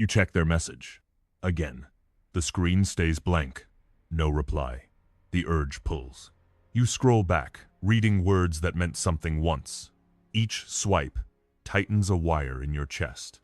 You check their message. Again, the screen stays blank. No reply. The urge pulls. You scroll back, reading words that meant something once. Each swipe tightens a wire in your chest.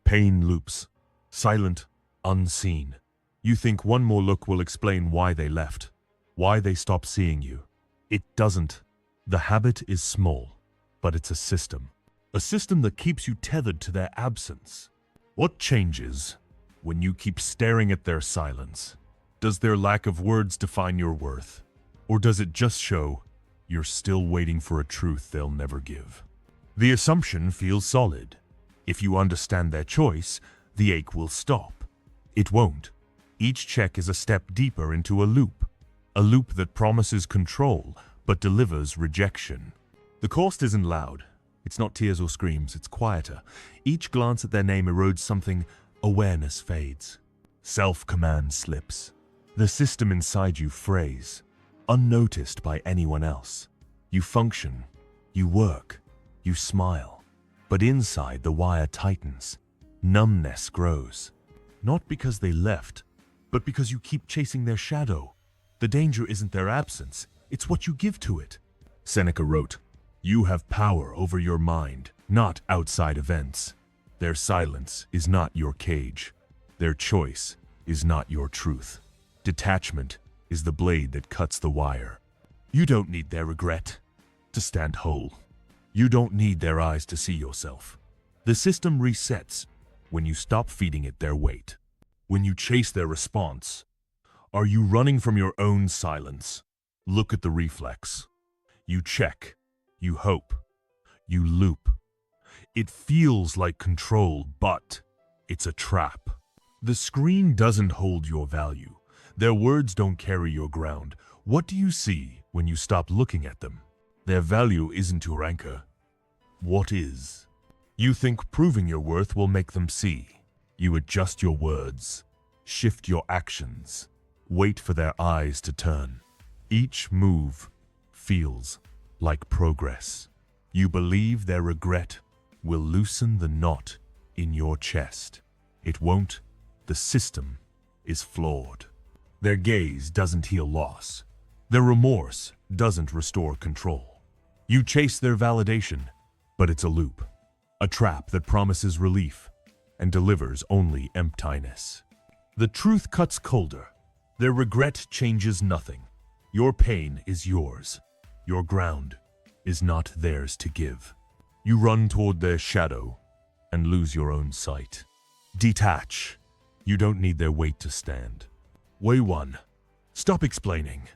Pain loops. Silent, unseen. You think one more look will explain why they left, why they stopped seeing you. It doesn't. The habit is small, but it's a system. A system that keeps you tethered to their absence. What changes when you keep staring at their silence? Does their lack of words define your worth? Or does it just show you're still waiting for a truth they'll never give? The assumption feels solid. If you understand their choice, the ache will stop. It won't. Each check is a step deeper into a loop that promises control but delivers rejection. The cost isn't loud. It's not tears or screams, it's quieter. Each glance at their name erodes something, awareness fades. Self-command slips. The system inside you frays, unnoticed by anyone else. You function, you work, you smile. But inside the wire tightens. Numbness grows. Not because they left, but because you keep chasing their shadow. The danger isn't their absence, it's what you give to it. Seneca wrote, "You have power over your mind, not outside events. Their silence is not your cage. Their choice is not your truth. Detachment is the blade that cuts the wire. You don't need their regret to stand whole. You don't need their eyes to see yourself. The system resets when you stop feeding it their weight. When you chase their response. Are you running from your own silence? Look at the reflex. You check. You hope. You loop. It feels like control, but it's a trap. The screen doesn't hold your value. Their words don't carry your ground. What do you see when you stop looking at them? Their value isn't your anchor. What is? You think proving your worth will make them see. You adjust your words, shift your actions, wait for their eyes to turn. Each move feels like progress. You believe their regret will loosen the knot in your chest. It won't. The system is flawed. Their gaze doesn't heal loss. Their remorse doesn't restore control. You chase their validation, but it's a loop. A trap that promises relief and delivers only emptiness. The truth cuts colder. Their regret changes nothing. Your pain is yours. Your ground is not theirs to give. You run toward their shadow and lose your own sight. Detach. You don't need their weight to stand. Way 1. Stop explaining.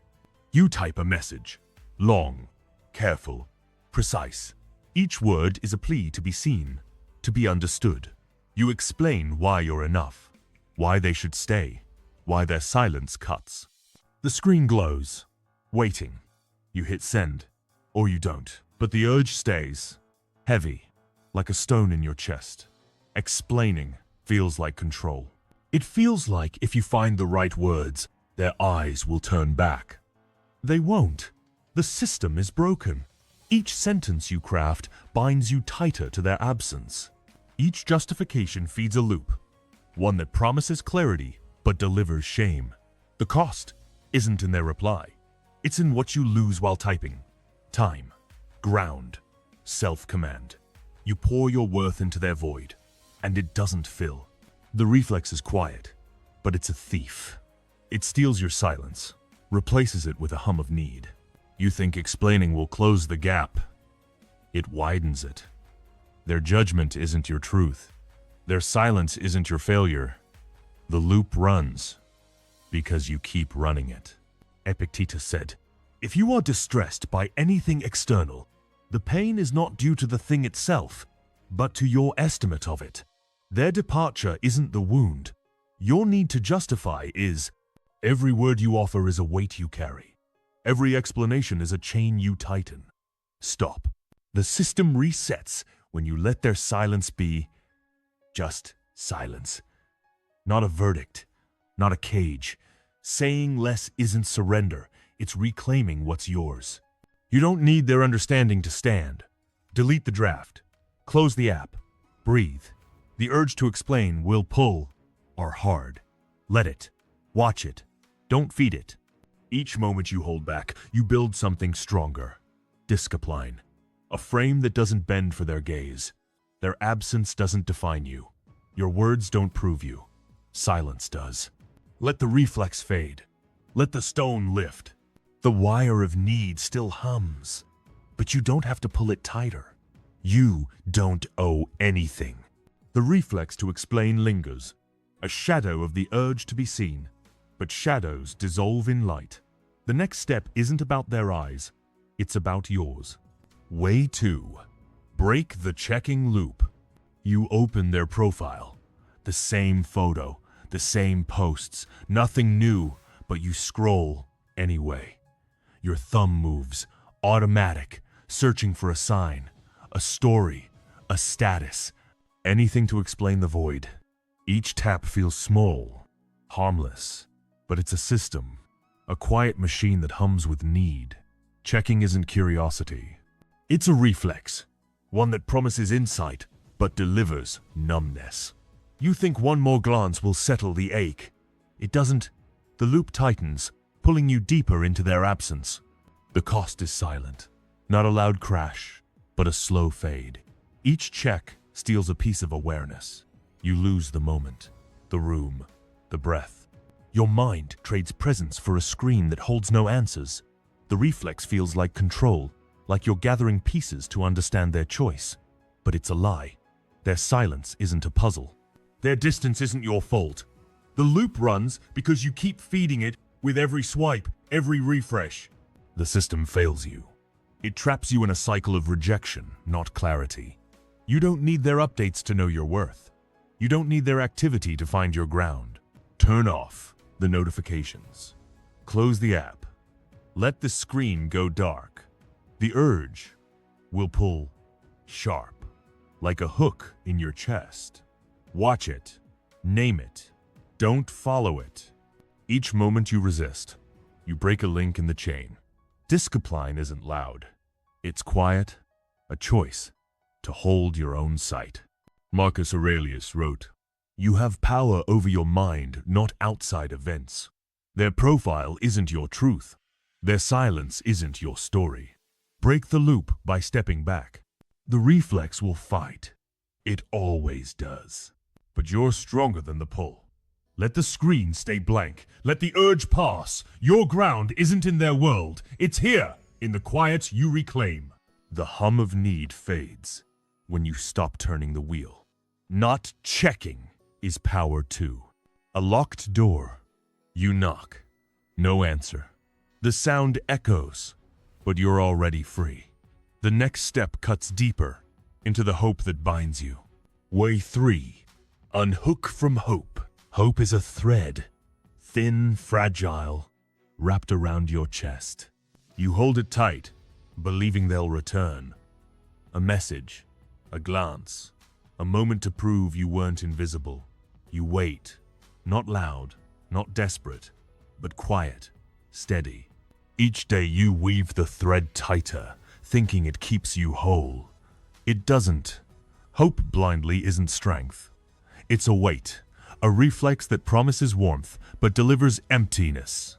You type a message. Long, careful, precise. Each word is a plea to be seen, to be understood. You explain why you're enough, why they should stay, why their silence cuts. The screen glows, waiting. You hit send, or you don't, but the urge stays, heavy, like a stone in your chest. Explaining feels like control. It feels like if you find the right words, their eyes will turn back. They won't. The system is broken. Each sentence you craft binds you tighter to their absence. Each justification feeds a loop, one that promises clarity but delivers shame. The cost isn't in their reply. It's in what you lose while typing. Time, ground, self-command. You pour your worth into their void, and it doesn't fill. The reflex is quiet, but it's a thief. It steals your silence, replaces it with a hum of need. You think explaining will close the gap. It widens it. Their judgment isn't your truth. Their silence isn't your failure. The loop runs because you keep running it. Epictetus said, "If you are distressed by anything external, the pain is not due to the thing itself, but to your estimate of it. Their departure isn't the wound. Your need to justify is. Every word you offer is a weight you carry. Every explanation is a chain you tighten. Stop. The system resets when you let their silence be just silence. Not a verdict, not a cage. Saying less isn't surrender, it's reclaiming what's yours. You don't need their understanding to stand. Delete the draft. Close the app. Breathe. The urge to explain will pull are hard. Let it. Watch it. Don't feed it. Each moment you hold back, you build something stronger. Discipline. A frame that doesn't bend for their gaze. Their absence doesn't define you. Your words don't prove you. Silence does. Let the reflex fade. Let the stone lift. The wire of need still hums, but you don't have to pull it tighter. You don't owe anything. The reflex to explain lingers, a shadow of the urge to be seen, but shadows dissolve in light. The next step isn't about their eyes, it's about yours. Way 2. Break the checking loop. You open their profile. The same photo, the same posts, nothing new, but you scroll anyway. Your thumb moves, automatic, searching for a sign, a story, a status, anything to explain the void. Each tap feels small, harmless, but it's a system, a quiet machine that hums with need. Checking isn't curiosity. It's a reflex, one that promises insight, but delivers numbness. You think one more glance will settle the ache. It doesn't. The loop tightens, pulling you deeper into their absence. The cost is silent, not a loud crash, but a slow fade. Each check steals a piece of awareness. You lose the moment, the room, the breath. Your mind trades presence for a screen that holds no answers. The reflex feels like control, like you're gathering pieces to understand their choice. But it's a lie. Their silence isn't a puzzle. Their distance isn't your fault. The loop runs because you keep feeding it with every swipe, every refresh. The system fails you. It traps you in a cycle of rejection, not clarity. You don't need their updates to know your worth. You don't need their activity to find your ground. Turn off the notifications. Close the app. Let the screen go dark. The urge will pull sharp, like a hook in your chest. Watch it. Name it. Don't follow it. Each moment you resist, you break a link in the chain. Discipline isn't loud. It's quiet, a choice to hold your own sight. Marcus Aurelius wrote, "You have power over your mind, not outside events. Their profile isn't your truth. Their silence isn't your story. Break the loop by stepping back. The reflex will fight. It always does. But you're stronger than the pull. Let the screen stay blank. Let the urge pass. Your ground isn't in their world. It's here, in the quiet you reclaim." The hum of need fades when you stop turning the wheel. Not checking is power too. A locked door. You knock. No answer. The sound echoes, but you're already free. The next step cuts deeper into the hope that binds you. Way 3. Unhook from hope. Hope is a thread, thin, fragile, wrapped around your chest. You hold it tight, believing they'll return. A message, a glance, a moment to prove you weren't invisible. You wait, not loud, not desperate, but quiet, steady. Each day you weave the thread tighter, thinking it keeps you whole. It doesn't. Hope blindly isn't strength. It's a weight. A reflex that promises warmth, but delivers emptiness.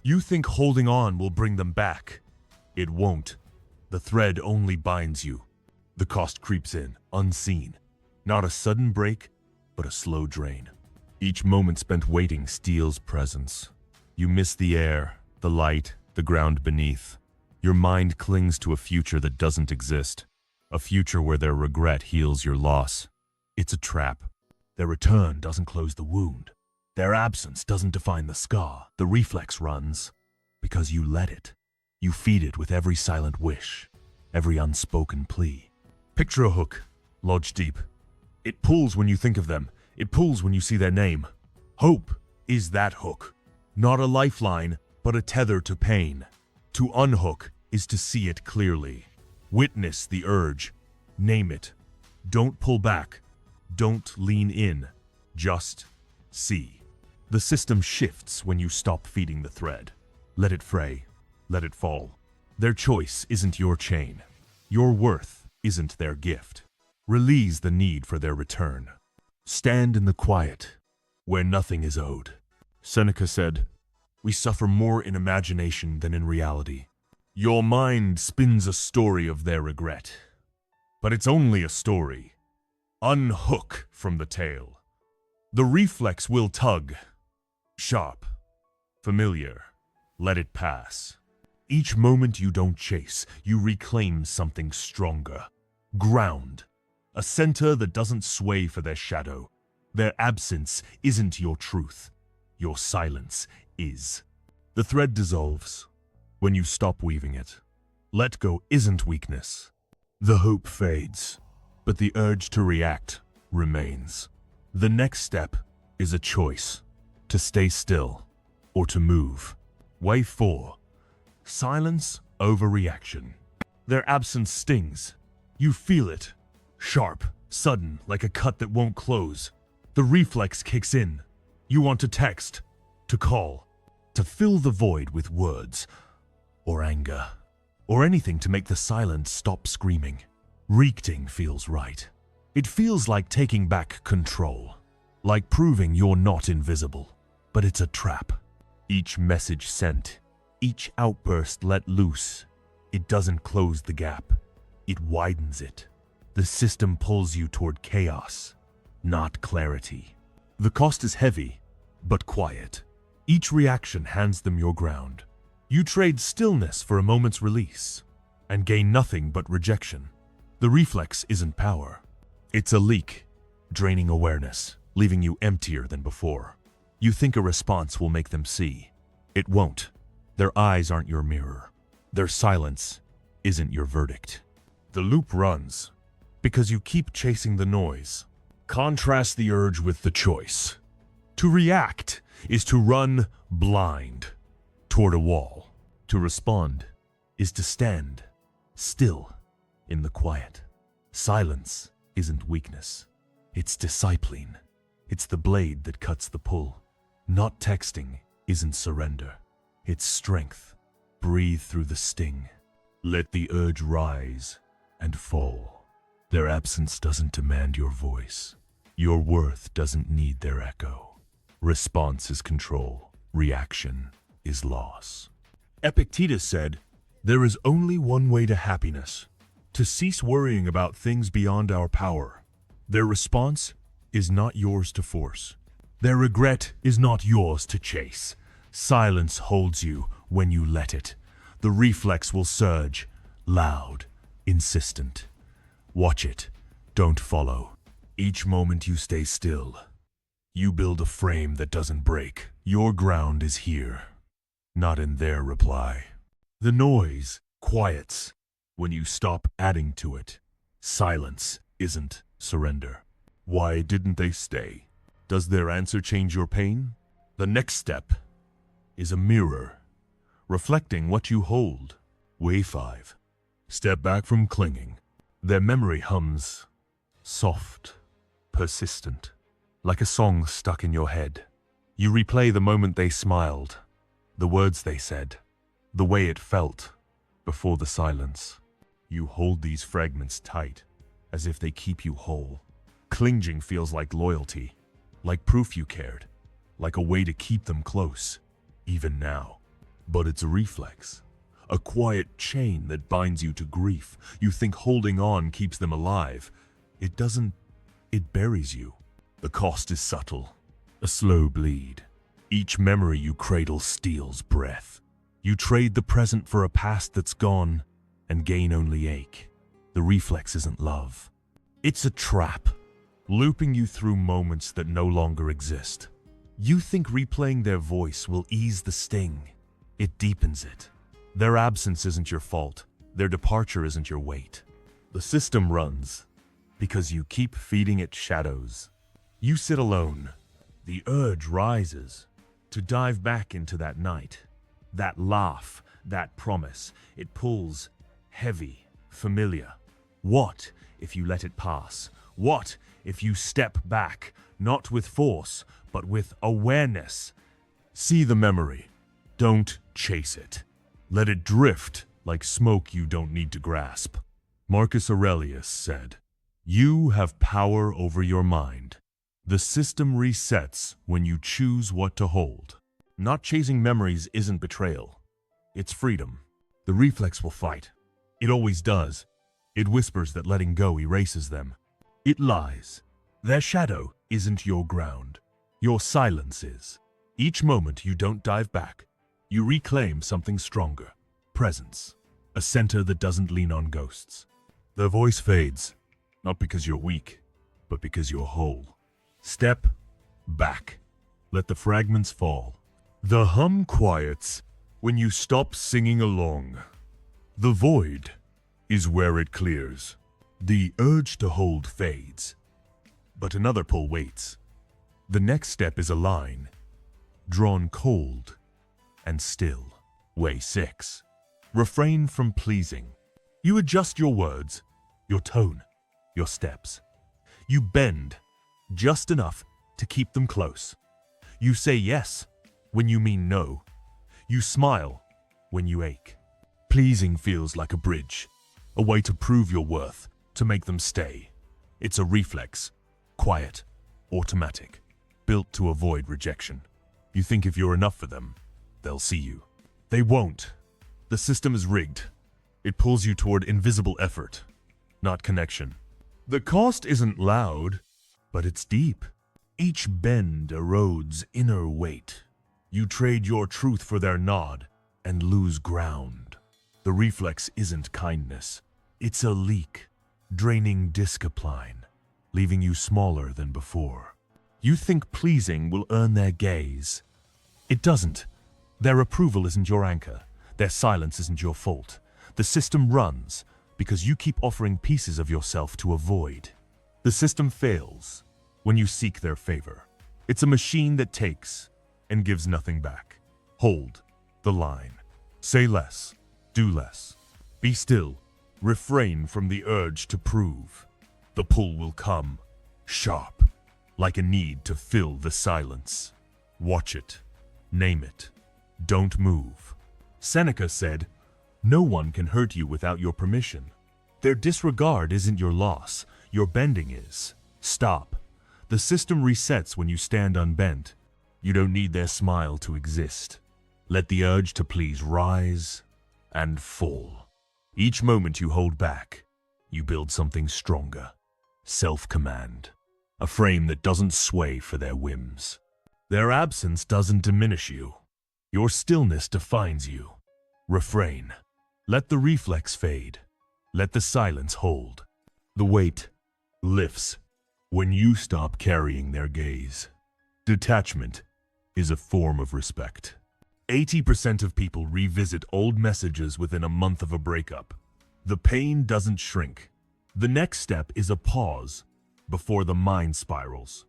You think holding on will bring them back. It won't. The thread only binds you. The cost creeps in, unseen. Not a sudden break, but a slow drain. Each moment spent waiting steals presence. You miss the air, the light, the ground beneath. Your mind clings to a future that doesn't exist. A future where their regret heals your loss. It's a trap. Their return doesn't close the wound. Their absence doesn't define the scar. The reflex runs because you let it. You feed it with every silent wish, every unspoken plea. Picture a hook, lodged deep. It pulls when you think of them. It pulls when you see their name. Hope is that hook. Not a lifeline, but a tether to pain. To unhook is to see it clearly. Witness the urge. Name it. Don't pull back. Don't lean in. Just see. The system shifts when you stop feeding the thread. Let it fray. Let it fall. Their choice isn't your chain. Your worth isn't their gift. Release the need for their return. Stand in the quiet, where nothing is owed. Seneca said, "We suffer more in imagination than in reality." Your mind spins a story of their regret. But it's only a story. Unhook from the tale. The reflex will tug. Sharp. Familiar. Let it pass. Each moment you don't chase, you reclaim something stronger. Ground. A center that doesn't sway for their shadow. Their absence isn't your truth. Your silence is. The thread dissolves when you stop weaving it. Let go isn't weakness. The hope fades, but the urge to react remains. The next step is a choice, to stay still or to move. Wave 4. Silence over reaction. Their absence stings. You feel it. Sharp, sudden, like a cut that won't close. The reflex kicks in. You want to text, to call, to fill the void with words, or anger, or anything to make the silence stop screaming. Reacting feels right. It feels like taking back control, like proving you're not invisible. But it's a trap. Each message sent, each outburst let loose, it doesn't close the gap. It widens it. The system pulls you toward chaos, not clarity. The cost is heavy, but quiet. Each reaction hands them your ground. You trade stillness for a moment's release, and gain nothing but rejection. The reflex isn't power. It's a leak, draining awareness, leaving you emptier than before. You think a response will make them see. It won't. Their eyes aren't your mirror. Their silence isn't your verdict. The loop runs because you keep chasing the noise. Contrast the urge with the choice. To react is to run blind toward a wall. To respond is to stand still in the quiet. Silence isn't weakness. It's discipline. It's the blade that cuts the pull. Not texting isn't surrender. It's strength. Breathe through the sting. Let the urge rise and fall. Their absence doesn't demand your voice. Your worth doesn't need their echo. Response is control. Reaction is loss. Epictetus said, "There is only one way to happiness, to cease worrying about things beyond our power. Their response is not yours to force. Their regret is not yours to chase. Silence holds you when you let it. The reflex will surge, loud, insistent. Watch it, don't follow. Each moment you stay still, you build a frame that doesn't break. Your ground is here, not in their reply. The noise quiets when you stop adding to it. Silence isn't surrender. Why didn't they stay? Does their answer change your pain? The next step is a mirror, reflecting what you hold. Wave 5. Step back from clinging. Their memory hums, soft, persistent, like a song stuck in your head. You replay the moment they smiled, the words they said, the way it felt before the silence. You hold these fragments tight, as if they keep you whole. Clinging feels like loyalty, like proof you cared, like a way to keep them close, even now. But it's a reflex, a quiet chain that binds you to grief. You think holding on keeps them alive. It doesn't, it buries you. The cost is subtle, a slow bleed. Each memory you cradle steals breath. You trade the present for a past that's gone and gain only ache. The reflex isn't love. It's a trap, looping you through moments that no longer exist. You think replaying their voice will ease the sting. It deepens it. Their absence isn't your fault. Their departure isn't your weight. The system runs because you keep feeding it shadows. You sit alone. The urge rises to dive back into that night. That laugh, that promise. It pulls heavy, familiar. What if you let it pass? What if you step back, not with force, but with awareness? See the memory. Don't chase it. Let it drift like smoke you don't need to grasp. Marcus Aurelius said, "You have power over your mind. The system resets when you choose what to hold. Not chasing memories isn't betrayal. It's freedom. The reflex will fight. It always does. It whispers that letting go erases them. It lies. Their shadow isn't your ground. Your silence is. Each moment you don't dive back, you reclaim something stronger. Presence. A center that doesn't lean on ghosts. The voice fades, not because you're weak, but because you're whole. Step back. Let the fragments fall. The hum quiets when you stop singing along. The void is where it clears. The urge to hold fades, but another pull waits. The next step is a line, drawn cold and still. Way 6. Refrain from pleasing. You adjust your words, your tone, your steps. You bend just enough to keep them close. You say yes when you mean no. You smile when you ache. Pleasing feels like a bridge, a way to prove your worth, to make them stay. It's a reflex, quiet, automatic, built to avoid rejection. You think if you're enough for them, they'll see you. They won't. The system is rigged. It pulls you toward invisible effort, not connection. The cost isn't loud, but it's deep. Each bend erodes inner weight. You trade your truth for their nod and lose ground. The reflex isn't kindness. It's a leak, draining discipline, leaving you smaller than before. You think pleasing will earn their gaze. It doesn't. Their approval isn't your anchor. Their silence isn't your fault. The system runs because you keep offering pieces of yourself to avoid. The system fails when you seek their favor. It's a machine that takes and gives nothing back. Hold the line. Say less. Do less. Be still. Refrain from the urge to prove. The pull will come, sharp, like a need to fill the silence. Watch it. Name it. Don't move. Seneca said, "No one can hurt you without your permission." Their disregard isn't your loss. Your bending is. Stop. The system resets when you stand unbent. You don't need their smile to exist. Let the urge to please rise and fall. Each moment you hold back, you build something stronger. Self-command. A frame that doesn't sway for their whims. Their absence doesn't diminish you. Your stillness defines you. Refrain. Let the reflex fade. Let the silence hold. The weight lifts when you stop carrying their gaze. Detachment is a form of respect. 80% of people revisit old messages within a month of a breakup. The pain doesn't shrink. The next step is a pause before the mind spirals.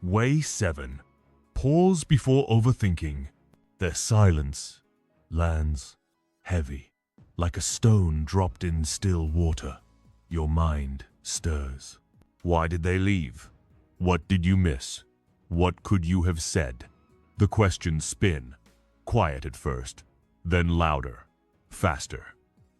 Way 7. Pause before overthinking. Their silence lands heavy, like a stone dropped in still water. Your mind stirs. Why did they leave? What did you miss? What could you have said? The questions spin. Quiet at first, then louder, faster.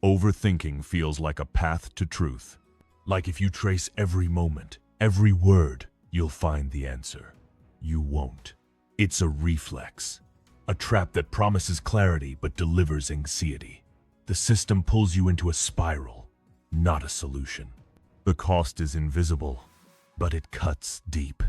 Overthinking feels like a path to truth. Like if you trace every moment, every word, you'll find the answer. You won't. It's a reflex. A trap that promises clarity but delivers anxiety. The system pulls you into a spiral, not a solution. The cost is invisible, but it cuts deep.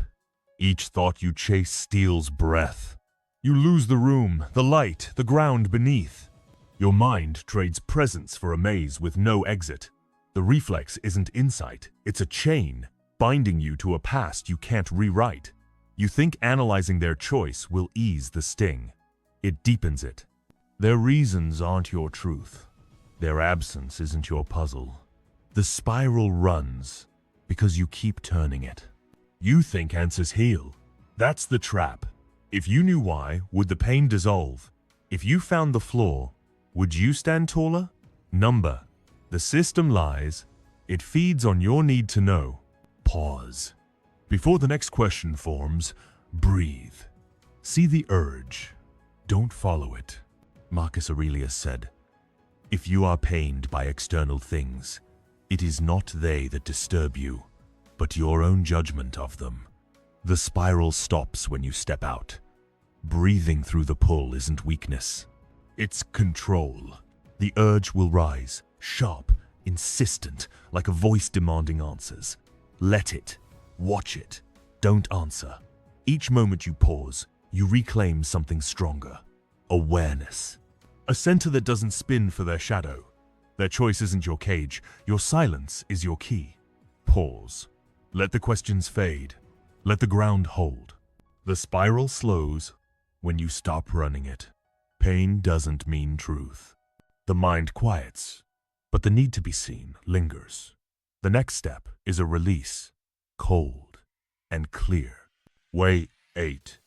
Each thought you chase steals breath. You lose the room, the light, the ground beneath. Your mind trades presence for a maze with no exit. The reflex isn't insight, it's a chain, binding you to a past you can't rewrite. You think analyzing their choice will ease the sting. It deepens it. Their reasons aren't your truth. Their absence isn't your puzzle. The spiral runs because you keep turning it. You think answers heal. That's the trap. If you knew why, would the pain dissolve? If you found the flaw, would you stand taller? Number. The system lies. It feeds on your need to know. Pause. Before the next question forms, breathe. See the urge. Don't follow it. Marcus Aurelius said, "If you are pained by external things, it is not they that disturb you, but your own judgment of them." The spiral stops when you step out. Breathing through the pull isn't weakness. It's control. The urge will rise, sharp, insistent, like a voice demanding answers. Let it. Watch it. Don't answer. Each moment you pause, you reclaim something stronger. Awareness. A center that doesn't spin for their shadow. Their choice isn't your cage. Your silence is your key. Pause. Let the questions fade. Let the ground hold. The spiral slows when you stop running it. Pain doesn't mean truth. The mind quiets, but the need to be seen lingers. The next step is a release, cold and clear. Way 8.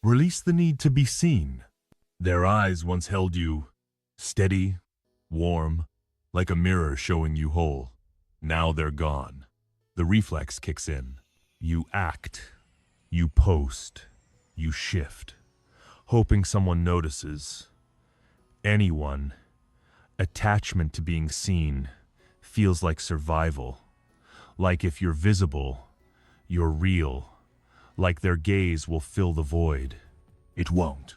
Release the need to be seen. Their eyes once held you, steady, warm, like a mirror showing you whole. Now they're gone. The reflex kicks in. You act, you post, you shift, hoping someone notices. Anyone. Attachment to being seen feels like survival. Like if you're visible, you're real. Like their gaze will fill the void. It won't.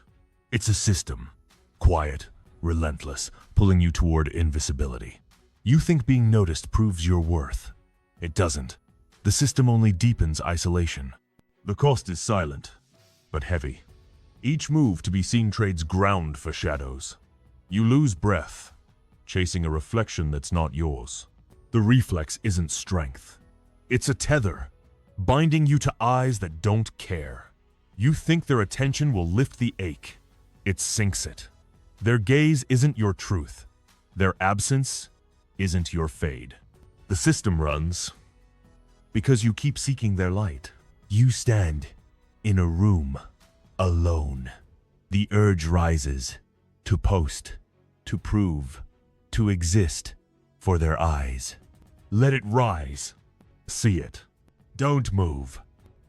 It's a system. Quiet, relentless, pulling you toward invisibility. You think being noticed proves your worth. It doesn't. The system only deepens isolation. The cost is silent, but heavy. Each move to be seen trades ground for shadows. You lose breath, chasing a reflection that's not yours. The reflex isn't strength. It's a tether, binding you to eyes that don't care. You think their attention will lift the ache. It sinks it. Their gaze isn't your truth. Their absence isn't your fade. The system runs because you keep seeking their light. You stand in a room, alone. The urge rises to post, to prove, to exist for their eyes. Let it rise. See it. Don't move.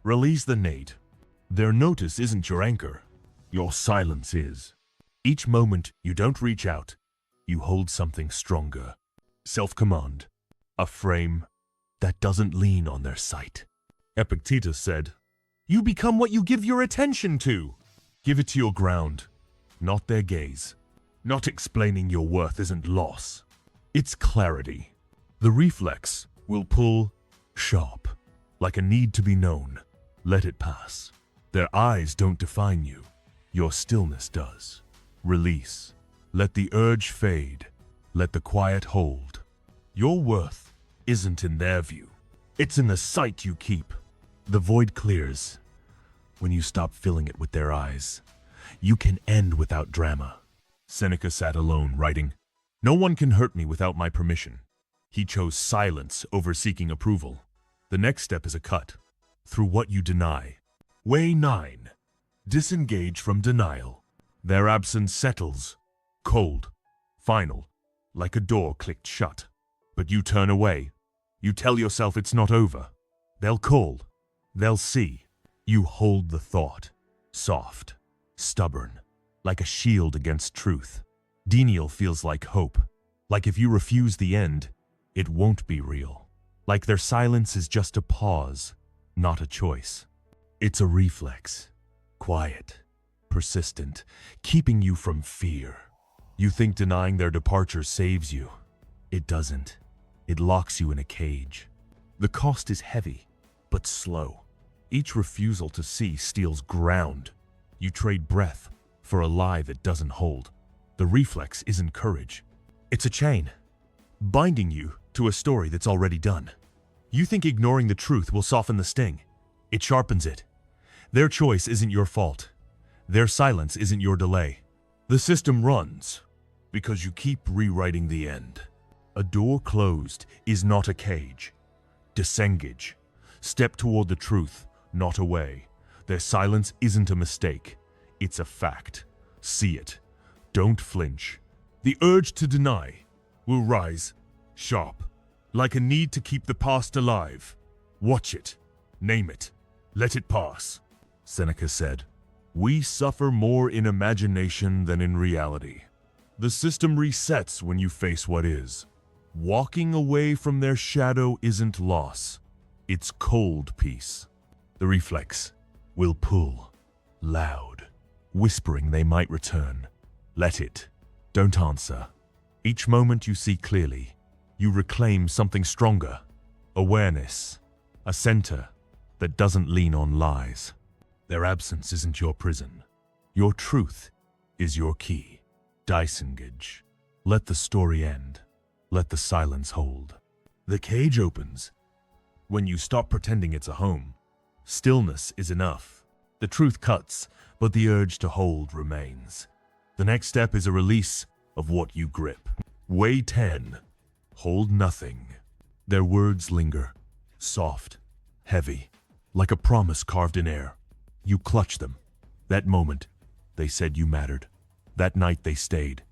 Release the nade. Their notice isn't your anchor. Your silence is. Each moment you don't reach out, you hold something stronger. Self-command. A frame that doesn't lean on their sight. Epictetus said, "You become what you give your attention to." Give it to your ground, not their gaze. Not explaining your worth isn't loss. It's clarity. The reflex will pull sharp, like a need to be known. Let it pass. Their eyes don't define you. Your stillness does. Release. Let the urge fade. Let the quiet hold. Your worth isn't in their view. It's in the sight you keep. The void clears when you stop filling it with their eyes. You can end without drama. Seneca sat alone, writing, "No one can hurt me without my permission." He chose silence over seeking approval. The next step is a cut through what you deny. Way 9. Disengage from denial. Their absence settles, cold, final, like a door clicked shut. But you turn away. You tell yourself it's not over. They'll call. They'll see. You hold the thought, soft, stubborn, like a shield against truth. Denial feels like hope. Like if you refuse the end, it won't be real. Like their silence is just a pause, not a choice. It's a reflex. Quiet, persistent, keeping you from fear. You think denying their departure saves you. It doesn't. It locks you in a cage. The cost is heavy, but slow. Each refusal to see steals ground. You trade breath for a lie that doesn't hold. The reflex isn't courage. It's a chain, binding you to a story that's already done. You think ignoring the truth will soften the sting. It sharpens it. Their choice isn't your fault. Their silence isn't your delay. The system runs because you keep rewriting the end. A door closed is not a cage. Disengage. Step toward the truth, not away. Their silence isn't a mistake. It's a fact. See it. Don't flinch. The urge to deny will rise, sharp, like a need to keep the past alive. Watch it. Name it. Let it pass. Seneca said, "We suffer more in imagination than in reality." The system resets when you face what is. Walking away from their shadow isn't loss. It's cold peace. The reflex will pull, loud, whispering they might return. Let it. Don't answer. Each moment you see clearly, you reclaim something stronger. Awareness. A center that doesn't lean on lies. Their absence isn't your prison. Your truth is your key. Disengage. Let the story end. Let the silence hold. The cage opens. When you stop pretending it's a home, stillness is enough. The truth cuts, but the urge to hold remains. The next step is a release of what you grip. Way 10. Hold nothing. Their words linger, soft, heavy, like a promise carved in air. You clutch them. That moment, they said you mattered. That night they stayed.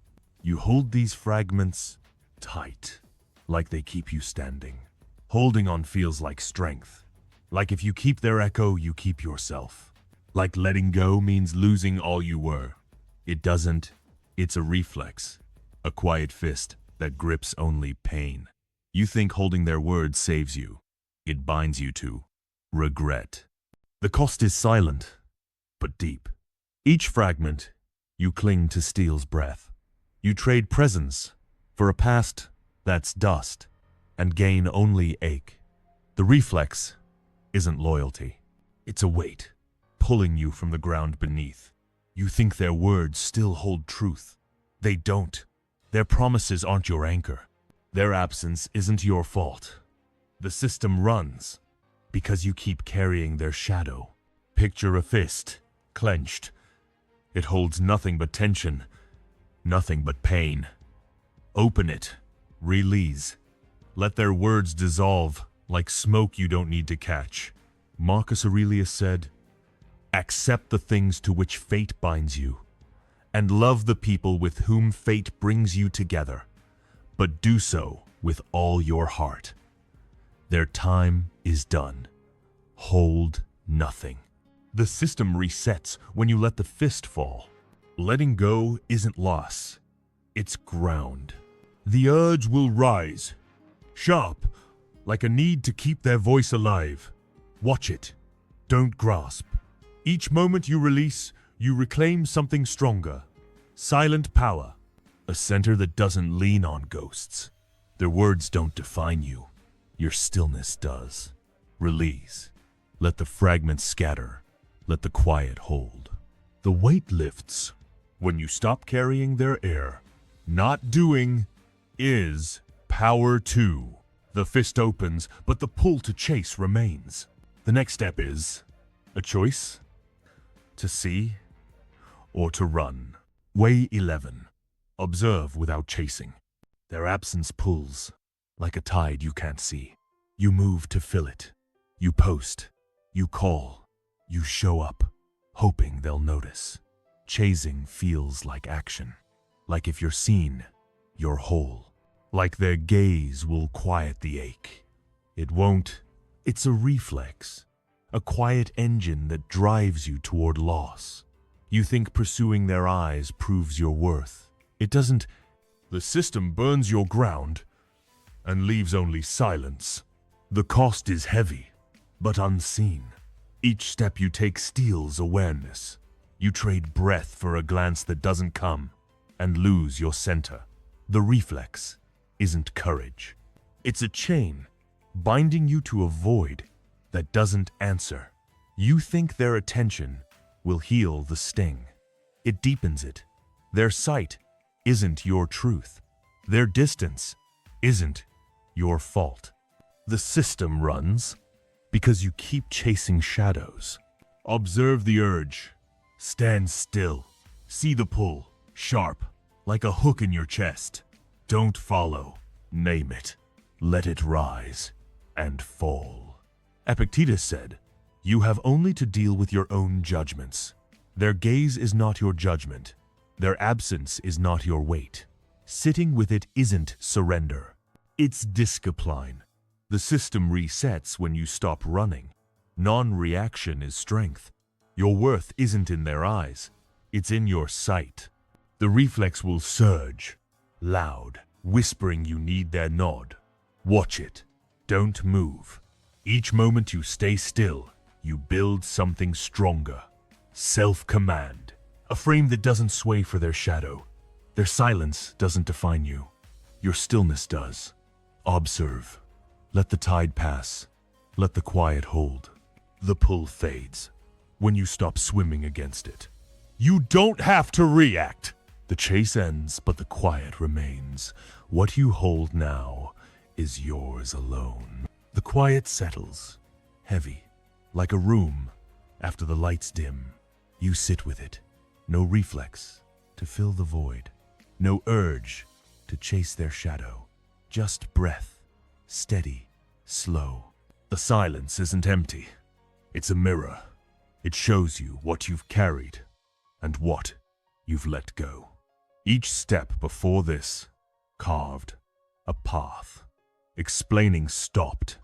You hold these fragments tight, like they keep you standing. Holding on feels like strength. Like if you keep their echo, you keep yourself. Like letting go means losing all you were. It doesn't. It's a reflex. A quiet fist that grips only pain. You think holding their words saves you. It binds you to regret. The cost is silent, but deep. Each fragment, you cling to steel's breath. You trade presence for a past that's dust and gain only ache. The reflex isn't loyalty. It's a weight, pulling you from the ground beneath. You think their words still hold truth. They don't. Their promises aren't your anchor. Their absence isn't your fault. The system runs because you keep carrying their shadow. Picture a fist, clenched. It holds nothing but tension, nothing but pain. Open it, release. Let their words dissolve like smoke you don't need to catch. Marcus Aurelius said, "Accept the things to which fate binds you, and love the people with whom fate brings you together, but do so with all your heart. Their time is done. Hold nothing." The system resets when you let the fist fall. Letting go isn't loss. It's ground. The urge will rise, sharp, like a need to keep their voice alive. Watch it. Don't grasp. Each moment you release, you reclaim something stronger. Silent power. A center that doesn't lean on ghosts. Their words don't define you. Your stillness does. Release. Let the fragments scatter. Let the quiet hold. The weight lifts when you stop carrying their air. Not doing is power too. The fist opens, but the pull to chase remains. The next step is a choice: to see or to run. Way 11. Observe without chasing. Their absence pulls like a tide you can't see. You move to fill it. You post. You call. You show up, hoping they'll notice. Chasing feels like action. Like if you're seen, you're whole. Like their gaze will quiet the ache. It won't. It's a reflex. A quiet engine that drives you toward loss. You think pursuing their eyes proves your worth. It doesn't. The system burns your ground and leaves only silence. The cost is heavy, but unseen. Each step you take steals awareness. You trade breath for a glance that doesn't come and lose your center. The reflex isn't courage. It's a chain binding you to a void that doesn't answer. You think their attention will heal the sting. It deepens it. Their sight isn't your truth. Their distance isn't your fault. The system runs because you keep chasing shadows. Observe the urge. Stand still. See the pull, sharp, like a hook in your chest. Don't follow. Name it. Let it rise and fall. Epictetus said, "You have only to deal with your own judgments. Their gaze is not your judgment. Their absence is not your weight. Sitting with it isn't surrender. It's discipline. The system resets when you stop running. Non-reaction is strength. Your worth isn't in their eyes. It's in your sight. The reflex will surge, loud, whispering you need their nod. Watch it. Don't move. Each moment you stay still, You build something stronger. Self-command. A frame that doesn't sway for their shadow. Their silence doesn't define you. Your stillness does. Observe. Let the tide pass. Let the quiet hold. The pull fades. When you stop swimming against it. You don't have to react. The chase ends, but the quiet remains. What you hold now is yours alone. The quiet settles, heavy, like a room after the lights dim. You sit with it. No reflex to fill the void. No urge to chase their shadow. Just breath, steady, slow. The silence isn't empty. It's a mirror. It shows you what you've carried and what you've let go. Each step before this carved a path. Explaining stopped.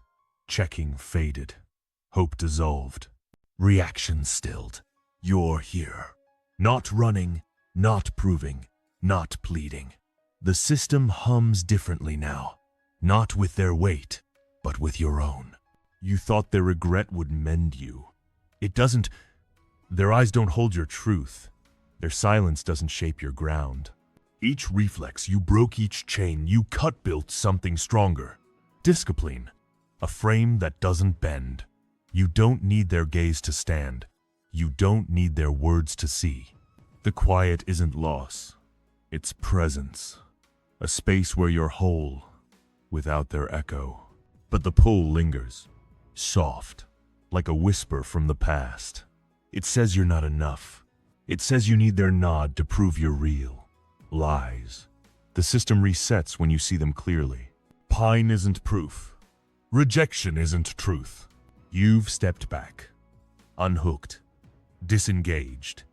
Checking faded. Hope dissolved. Reaction stilled. You're here. Not running, not proving, not pleading. The system hums differently now. Not with their weight, but with your own. You thought their regret would mend you. It doesn't. Their eyes don't hold your truth. Their silence doesn't shape your ground. Each reflex, you broke each chain, you cut-built something stronger. Discipline. A frame that doesn't bend. You don't need their gaze to stand. You don't need their words to see. The quiet isn't loss. It's presence. A space where you're whole, without their echo. But the pull lingers. Soft, like a whisper from the past. It says you're not enough. It says you need their nod to prove you're real. Lies. The system resets when you see them clearly. Pine isn't proof. Rejection isn't truth. You've stepped back. Unhooked. Disengaged.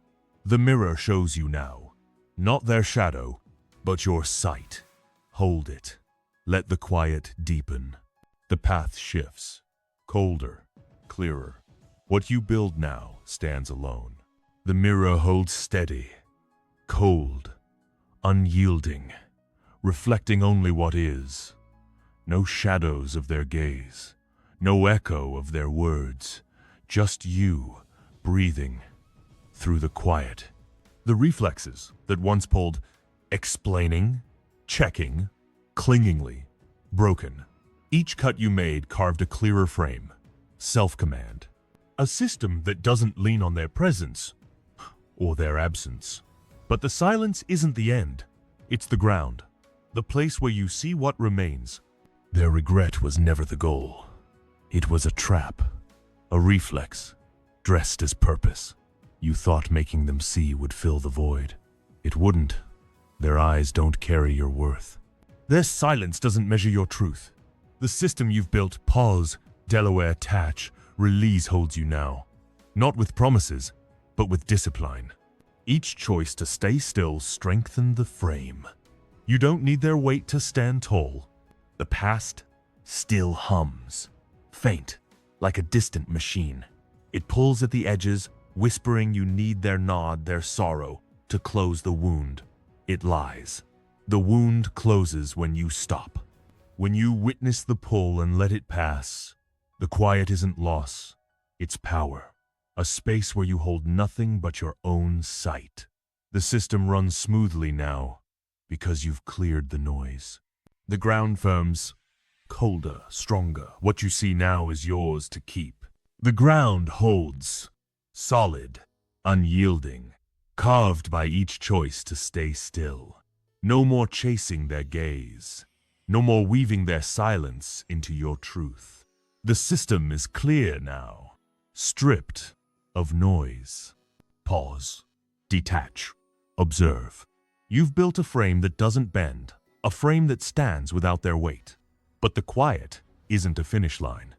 The mirror shows you now. Not their shadow, but your sight. Hold it. Let the quiet deepen. The path shifts. Colder. Clearer. What you build now stands alone. The mirror holds steady. Cold. Unyielding. Reflecting only what is. No shadows of their gaze. No echo of their words. Just you, breathing through the quiet. The reflexes that once pulled, explaining, checking, clingingly, broken. Each cut you made carved a clearer frame. Self-command. A system that doesn't lean on their presence or their absence. But the silence isn't the end. It's the ground. The place where you see what remains. Their regret was never the goal. It was a trap. A reflex. Dressed as purpose. You thought making them see would fill the void. It wouldn't. Their eyes don't carry your worth. Their silence doesn't measure your truth. The system you've built, pause, Delaware attach, release holds you now. Not with promises, but with discipline. Each choice to stay still strengthened the frame. You don't need their weight to stand tall. The past still hums. Faint, like a distant machine. It pulls at the edges, whispering you need their nod, their sorrow, to close the wound. It lies. The wound closes when you stop. When you witness the pull and let it pass. The quiet isn't loss, it's power. A space where you hold nothing but your own sight. The system runs smoothly now, because you've cleared the noise. The ground firms, colder, stronger. What you see now is yours to keep. The ground holds, solid, unyielding, carved by each choice to stay still. No more chasing their gaze. No more weaving their silence into your truth. The system is clear now, stripped of noise. Pause, detach, observe. You've built a frame that doesn't bend, a frame that stands without their weight. But the quiet isn't a finish line.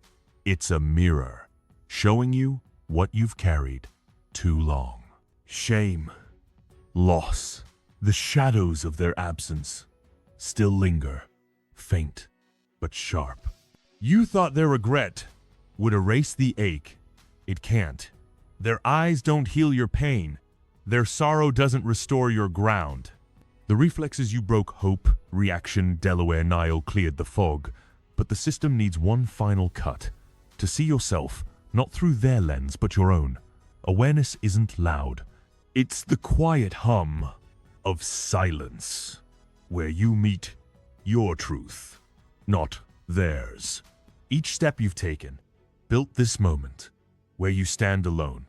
It's a mirror, showing you what you've carried too long. Shame, loss, the shadows of their absence still linger, faint but sharp. You thought their regret would erase the ache. It can't. Their eyes don't heal your pain. Their sorrow doesn't restore your ground. The reflexes you broke, hope, reaction, Delaware, Nile, cleared the fog. But the system needs one final cut. To see yourself not through their lens, but your own. Awareness isn't loud. It's the quiet hum of silence, where you meet your truth, not theirs. Each step you've taken built this moment, where you stand alone,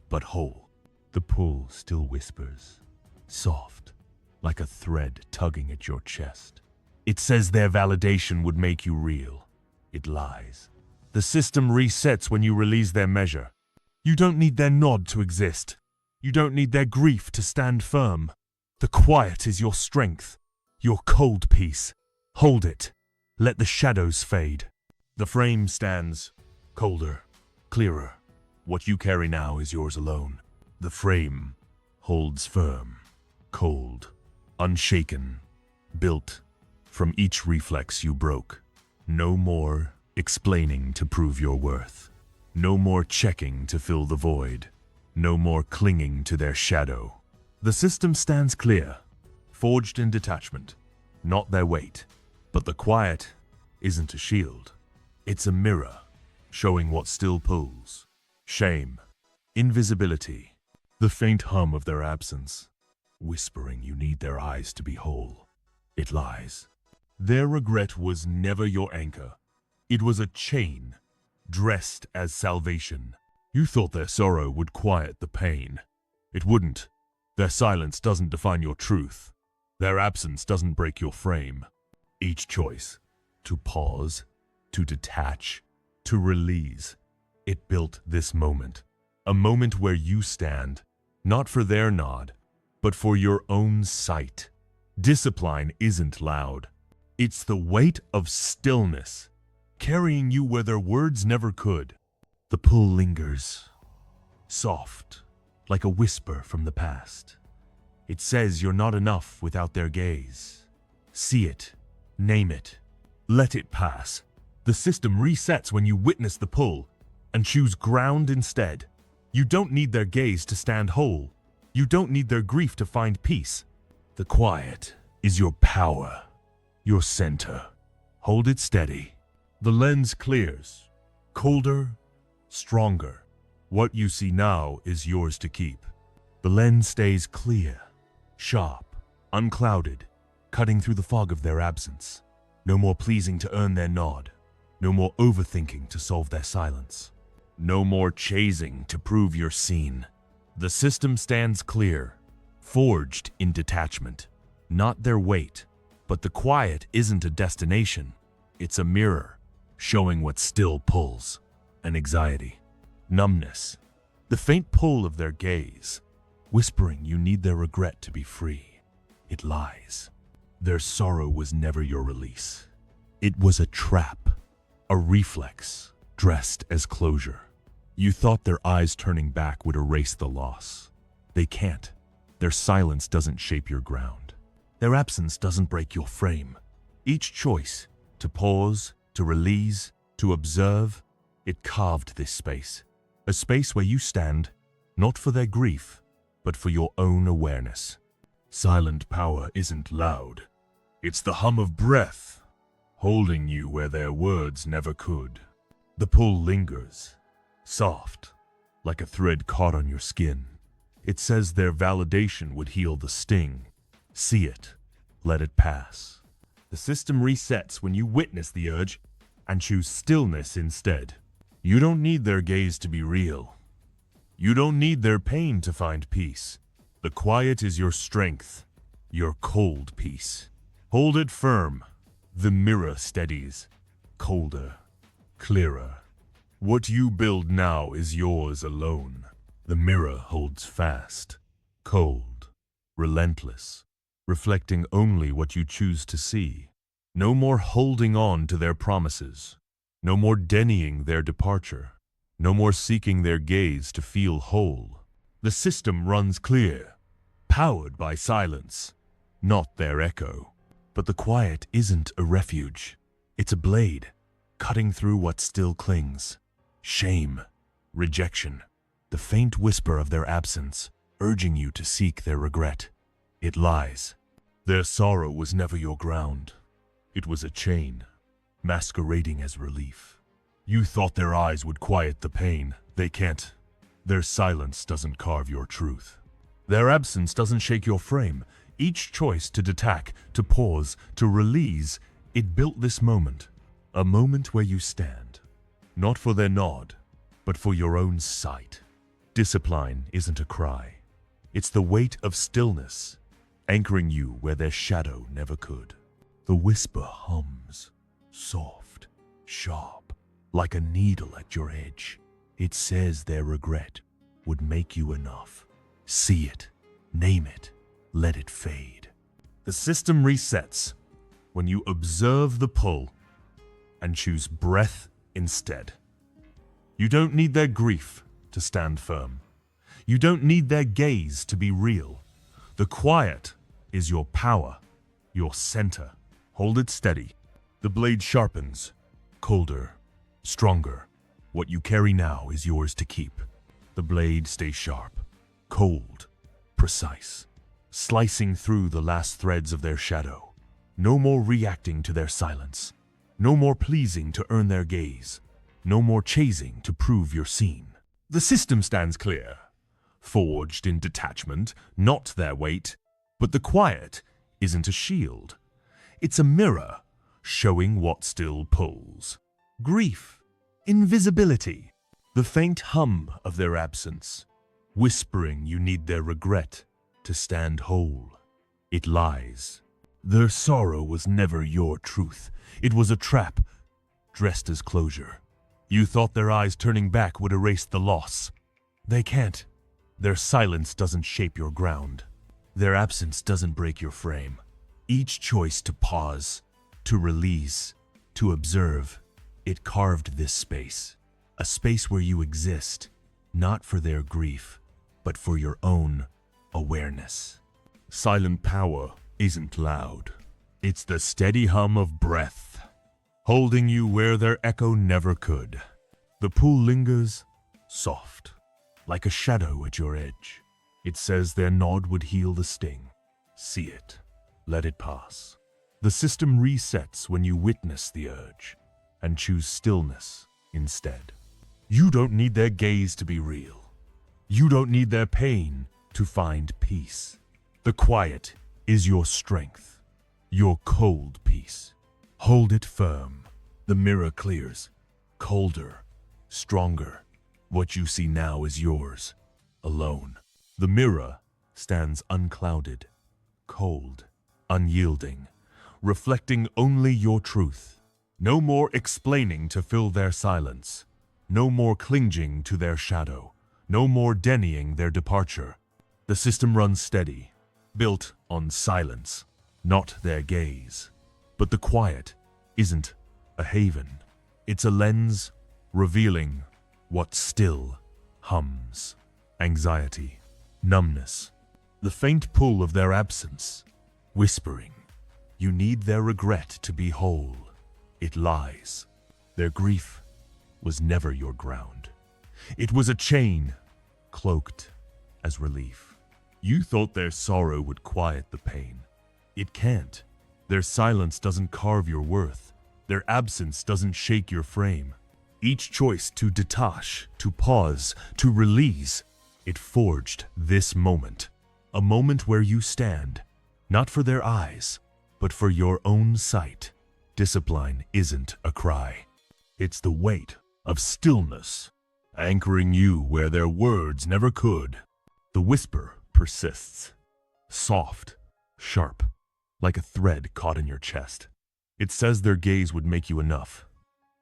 but whole. The pull still whispers, soft, like a thread tugging at your chest. It says their validation would make you real. It lies. The system resets when you release their measure. You don't need their nod to exist. You don't need their grief to stand firm. The quiet is your strength, your cold piece. Hold it. Let the shadows fade. The frame stands colder, clearer. What you carry now is yours alone. The frame holds firm, cold, unshaken, built from each reflex you broke. No more explaining to prove your worth. No more checking to fill the void. No more clinging to their shadow. The system stands clear, forged in detachment, not their weight. But the quiet isn't a shield. It's a mirror, showing what still pulls. Shame, invisibility, the faint hum of their absence, whispering you need their eyes to be whole. It lies. Their regret was never your anchor. It was a chain, dressed as salvation. You thought their sorrow would quiet the pain. It wouldn't. Their silence doesn't define your truth. Their absence doesn't break your frame. Each choice, to pause, to detach, to release, it built this moment. A moment where you stand, not for their nod, but for your own sight. Discipline isn't loud. It's the weight of stillness, carrying you where their words never could. The pull lingers, soft, like a whisper from the past. It says you're not enough without their gaze. See it, name it, let it pass. The system resets when you witness the pull and choose ground instead. You don't need their gaze to stand whole. You don't need their grief to find peace. The quiet is your power, your center. Hold it steady. The lens clears, colder, stronger. What you see now is yours to keep. The lens stays clear, sharp, unclouded, cutting through the fog of their absence. No more pleasing to earn their nod. No more overthinking to solve their silence. No more chasing to prove you're seen. The system stands clear, forged in detachment. Not their weight, but the quiet isn't a destination. It's a mirror, showing what still pulls. An anxiety, numbness, the faint pull of their gaze, whispering you need their regret to be free. It lies. Their sorrow was never your release. It was a trap, a reflex, dressed as closure. You thought their eyes turning back would erase the loss. They can't. Their silence doesn't shape your ground. Their absence doesn't break your frame. Each choice, to pause, to release, to observe, it carved this space. A space where you stand, not for their grief, but for your own awareness. Silent power isn't loud. It's the hum of breath, holding you where their words never could. The pull lingers, soft, like a thread caught on your skin. It says their validation would heal the sting. See it, let it pass. The system resets when you witness the urge and choose stillness instead. You don't need their gaze to be real. You don't need their pain to find peace. The quiet is your strength, your cold peace. Hold it firm. The mirror steadies, colder, clearer. What you build now is yours alone. The mirror holds fast, cold, relentless, reflecting only what you choose to see. No more holding on to their promises. No more dennying their departure. No more seeking their gaze to feel whole. The system runs clear, powered by silence, not their echo. But the quiet isn't a refuge. It's a blade, cutting through what still clings. Shame, rejection, the faint whisper of their absence, urging you to seek their regret. It lies. Their sorrow was never your ground. It was a chain, masquerading as relief. You thought their eyes would quiet the pain. They can't. Their silence doesn't carve your truth. Their absence doesn't shake your frame. Each choice to detach, to pause, to release, it built this moment. A moment where you stand. Not for their nod, but for your own sight. Discipline isn't a cry. It's the weight of stillness, anchoring you where their shadow never could. The whisper hums, soft, sharp, like a needle at your edge. It says their regret would make you enough. See it, name it, let it fade. The system resets when you observe the pull and choose breath instead. You don't need their grief to stand firm. You don't need their gaze to be real. The quiet is your power, your center. Hold it steady. The blade sharpens, colder, stronger. What you carry now is yours to keep. The blade stays sharp, cold, precise, slicing through the last threads of their shadow. No more reacting to their silence. No more pleasing to earn their gaze. No more chasing to prove you're seen. The system stands clear, forged in detachment, not their weight. But the quiet isn't a shield. It's a mirror, showing what still pulls. Grief, invisibility, the faint hum of their absence, whispering you need their regret to stand whole. It lies. Their sorrow was never your truth. It was a trap, dressed as closure. You thought their eyes turning back would erase the loss. They can't. Their silence doesn't shape your ground. Their absence doesn't break your frame. Each choice to pause, to release, to observe, it carved this space. A space where you exist, not for their grief, but for your own awareness. Silent power isn't loud. It's the steady hum of breath, holding you where their echo never could. The pull lingers, soft, like a shadow at your edge. It says their nod would heal the sting. See it, let it pass. The system resets when you witness the urge and choose stillness instead. You don't need their gaze to be real. You don't need their pain to find peace. The quiet is your strength, your cold peace. Hold it firm. The mirror clears, colder, stronger. What you see now is yours, alone. The mirror stands unclouded, cold, unyielding, reflecting only your truth. No more explaining to fill their silence. No more clinging to their shadow. No more denying their departure. The system runs steady, built on silence, not their gaze. But the quiet isn't a haven. It's a lens revealing what still hums. Anxiety, numbness, the faint pull of their absence, whispering, you need their regret to be whole. It lies. Their grief was never your ground. It was a chain, cloaked as relief. You thought their sorrow would quiet the pain. It can't. Their silence doesn't carve your worth. Their absence doesn't shake your frame. Each choice to detach, to pause, to release, it forged this moment. A moment where you stand, not for their eyes, but for your own sight. Discipline isn't a cry. It's the weight of stillness, anchoring you where their words never could. The whisper persists, soft, sharp, like a thread caught in your chest. It says their gaze would make you enough.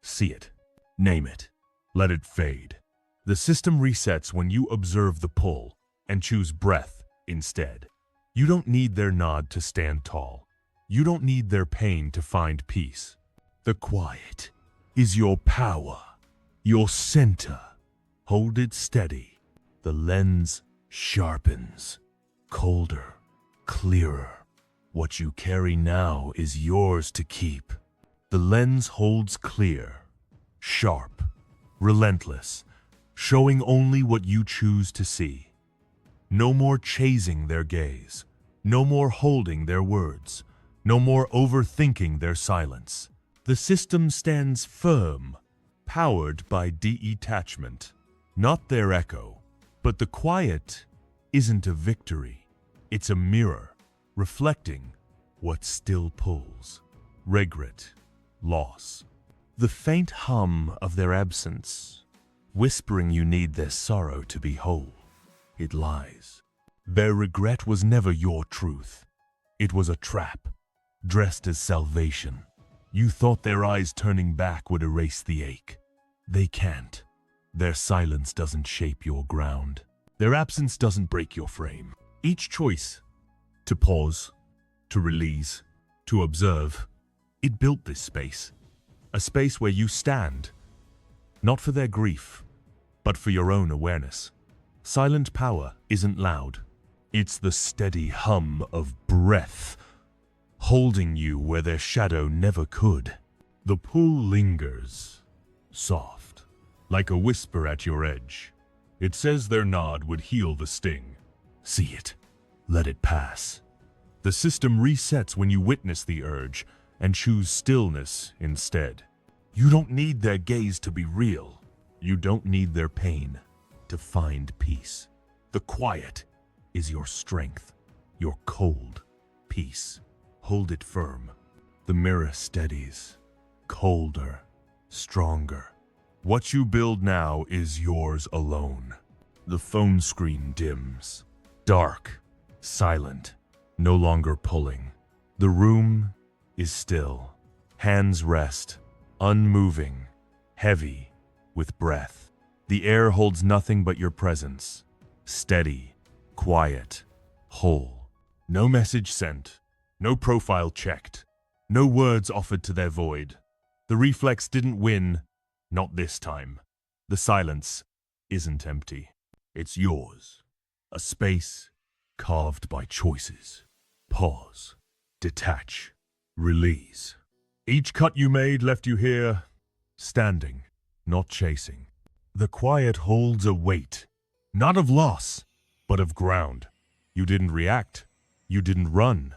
See it, name it, let it fade. The system resets when you observe the pull and choose breath instead. You don't need their nod to stand tall. You don't need their pain to find peace. The quiet is your power, your center. Hold it steady. The lens sharpens, colder, clearer. What you carry now is yours to keep. The lens holds clear, sharp, relentless, showing only what you choose to see. No more chasing their gaze. No more holding their words. No more overthinking their silence. The system stands firm, powered by detachment. Not their echo, but the quiet isn't a victory. It's a mirror, reflecting what still pulls. Regret, loss, the faint hum of their absence, whispering you need their sorrow to be whole. It lies. Their regret was never your truth. It was a trap, dressed as salvation. You thought their eyes turning back would erase the ache. They can't. Their silence doesn't shape your ground. Their absence doesn't break your frame. Each choice, to pause, to release, to observe, it built this space. A space where you stand, not for their grief, but for your own awareness. Silent power isn't loud. It's the steady hum of breath, holding you where their shadow never could. The pull lingers, soft, like a whisper at your edge. It says their nod would heal the sting. See it. Let it pass. The system resets when you witness the urge and choose stillness instead. You don't need their gaze to be real. You don't need their pain to find peace. The quiet is your strength, your cold peace. Hold it firm. The mirror steadies, colder, stronger. What you build now is yours alone. The phone screen dims, dark, silent, no longer pulling. The room is still. Hands rest, unmoving, heavy with breath. The air holds nothing but your presence. Steady, quiet, whole. No message sent, no profile checked, no words offered to their void. The reflex didn't win, not this time. The silence isn't empty. It's yours. A space carved by choices. Pause. Detach. Release. Each cut you made left you here, standing, not chasing. The quiet holds a weight, not of loss, but of ground. You didn't react. You didn't run.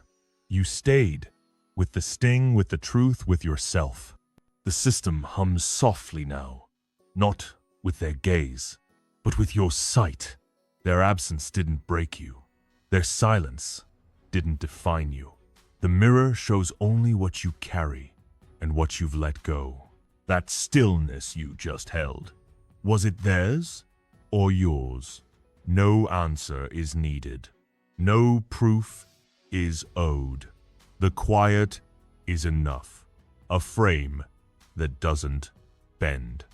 You stayed, with the sting, with the truth, with yourself. The system hums softly now, not with their gaze, but with your sight. Their absence didn't break you. Their silence didn't define you. The mirror shows only what you carry and what you've let go. That stillness you just held, was it theirs or yours? No answer is needed. No proof is owed. The quiet is enough. A frame that doesn't bend.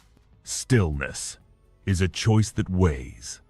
Stillness is a choice that weighs.